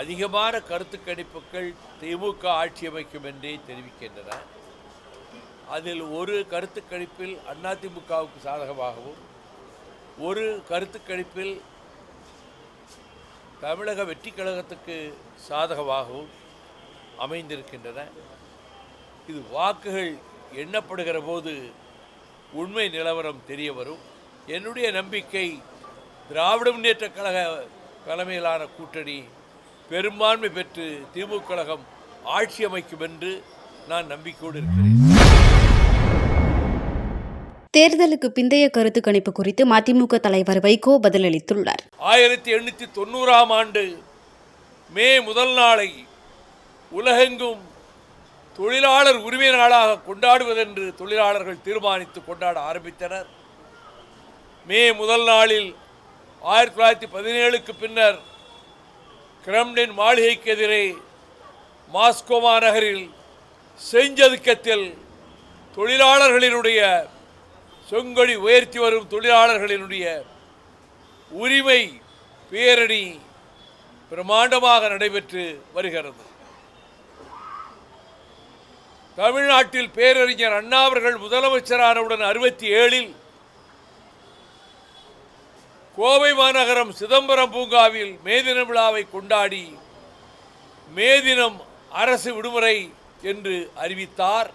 அதிகமான கருத்து கணிப்புகள் திமுக ஆட்சி அமைக்கும் என்றே தெரிவிக்கின்றன. அதில் ஒரு கருத்து கணிப்பில் அதிமுகவுக்கு சாதகமாகவும், ஒரு கருத்து கணிப்பில் தமிழக வெற்றி கழகத்துக்கு சாதகமாகவும் அமைந்திருக்கின்றன. இது வாக்குகள் எண்ணப்படுகிற போது உண்மை நிலவரம் தெரிய வரும். என்னுடைய நம்பிக்கை திராவிட முன்னேற்ற கழக தலைமையிலான கூட்டணி பெரும்பான்மை பெற்று திமுக கழகம் ஆட்சி அமைக்கும் என்று நான் நம்பிக்கையோடு இருக்கிறேன். தேர்தலுக்கு பிந்தைய கருத்து கணிப்பு குறித்து மதிமுக தலைவர் வைகோ பதிலளித்துள்ளார். 1890ஆம் ஆண்டு மே முதல் நாளை உலகெங்கும் தொழிலாளர் உரிமை நாளாக கொண்டாடுவதென்று தொழிலாளர்கள் தீர்மானித்து கொண்டாட ஆரம்பித்தனர். மே முதல் நாளில் 1917க்கு பின்னர் கிரெம்ளின் மாளிகைக்கு எதிரே மாஸ்கோ மாநகரில் செஞ்சதுக்கத்தில் தொழிலாளர்களினுடைய செங்கொடி உயர்த்தி வரும் தொழிலாளர்களினுடைய உரிமை பேரணி பிரமாண்டமாக நடைபெற்று வருகிறது. தமிழ்நாட்டில் பேரறிஞர் அண்ணா அவர்கள் முதலமைச்சரானவுடன் 67இல் கோவை மாநகரம் சிதம்பரம் பூங்காவில் மே தின விழாவை கொண்டாடி மே தினம் அரசு விடுமுறை என்று அறிவித்தார்.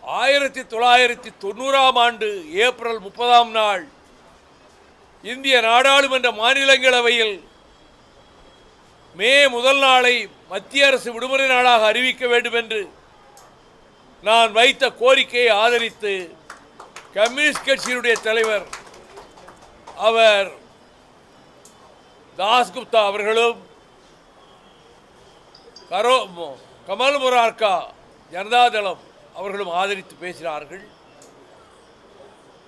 1990ஆம் ஆண்டு ஏப்ரல் 30ஆம் நாள் இந்திய நாடாளுமன்ற மாநிலங்களவையில் மே முதல் நாளை மத்திய அரசு விடுமுறை நாளாக அறிவிக்க வேண்டும் என்று நான் வைத்த கோரிக்கையை ஆதரித்து கம்யூனிஸ்ட் கட்சியினுடைய தலைவர் அவர் தாஸ்குப்தா அவர்களும் கமல் முரார்கா ஜனதாதளம் அவர்களும் ஆதரித்து பேசினார்கள்.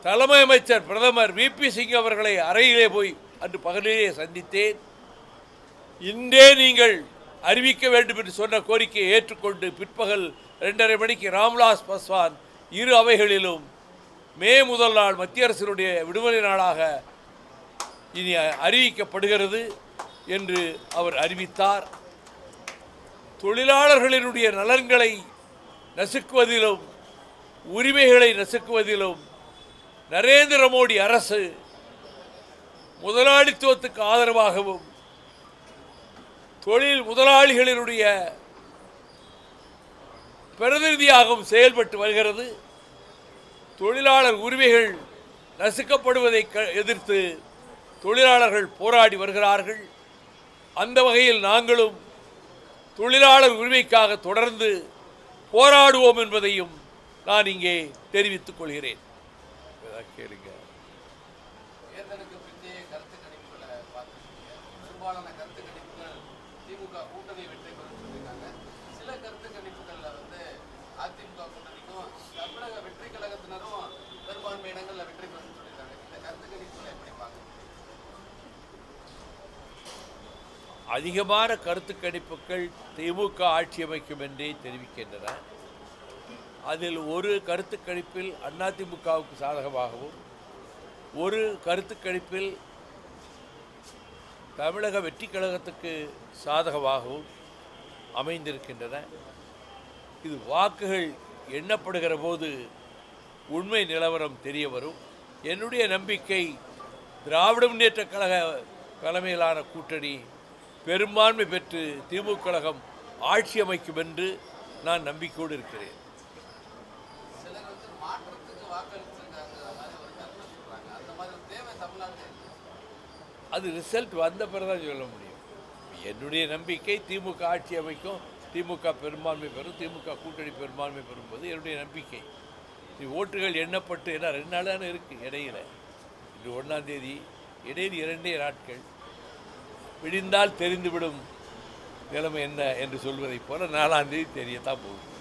தலைமை அமைச்சர் பிரதமர் விபி சிங் அவர்களை அறையிலே போய் அன்று பகலிலே சந்தித்தேன். இன்றே நீங்கள் அறிவிக்க வேண்டும் என்று சொன்ன கோரிக்கையை ஏற்றுக்கொண்டு பிற்பகல் 2:30 மணிக்கு ராம்விலாஸ் பாஸ்வான் இரு அவைகளிலும் மே முதல் நாள் மத்திய அரசினுடைய விடுமுறை நாளாக இனி அறிவிக்கப்படுகிறது என்று அவர் அறிவித்தார். தொழிலாளர்களினுடைய நலன்களை நசுக்குவதிலும் உரிமைகளை நசுக்குவதிலும் நரேந்திர மோடி அரசு முதலாளித்துவத்துக்கு ஆதரவாகவும் தொழில் முதலாளிகளினுடைய பிரதிநிதியாகவும் செயல்பட்டு வருகிறது. தொழிலாளர் உரிமைகள் நசுக்கப்படுவதை எதிர்த்து தொழிலாளர்கள் போராடி வருகிறார்கள். அந்த வகையில் நாங்களும் தொழிலாளர் உரிமைக்காக தொடர்ந்து போராடுவோம் என்பதையும் நான் இங்கே தெரிவித்துக் கொள்கிறேன். கேளுங்க. அதிகமான கருத்து கணிப்புகள் திமுக ஆட்சி அமைக்கும் என்றே தெரிவிக்கின்றன. அதில் ஒரு கருத்து கணிப்பில் அதிமுகவுக்கு சாதகமாகவும், ஒரு கருத்து கணிப்பில் தமிழக வெற்றி கழகத்துக்கு சாதகமாகவும் அமைந்திருக்கின்றன. இது வாக்குகள் எண்ணப்படுகிற போது உண்மை நிலவரம் தெரிய வரும். என்னுடைய நம்பிக்கை திராவிட முன்னேற்ற கழக தலைமையிலான கூட்டணி பெரும்பான்மை பெற்று திமுக கழகம் ஆட்சி அமைக்கும் என்று நான் நம்பிக்கையோடு இருக்கிறேன். அது ரிசல்ட் வந்த பிறகுதான் சொல்ல முடியும். என்னுடைய நம்பிக்கை திமுக ஆட்சி அமைக்கும், திமுக பெரும்பான்மை பெறும், திமுக கூட்டணி பெரும்பான்மை பெறும்போது என்னுடைய நம்பிக்கை. ஓட்டுகள் எண்ணப்பட்டு ஏன்னா 2 நாள் தானே இருக்குது இடையில். இன்று 1ஆம் தேதி, இடையில் 2 நாட்கள். விடிந்தால் தெரிந்துவிடும் நிலைமை என்ன என்று சொல்வதைப் போல 4ஆம் தேதி தெரியத்தான் போகுது.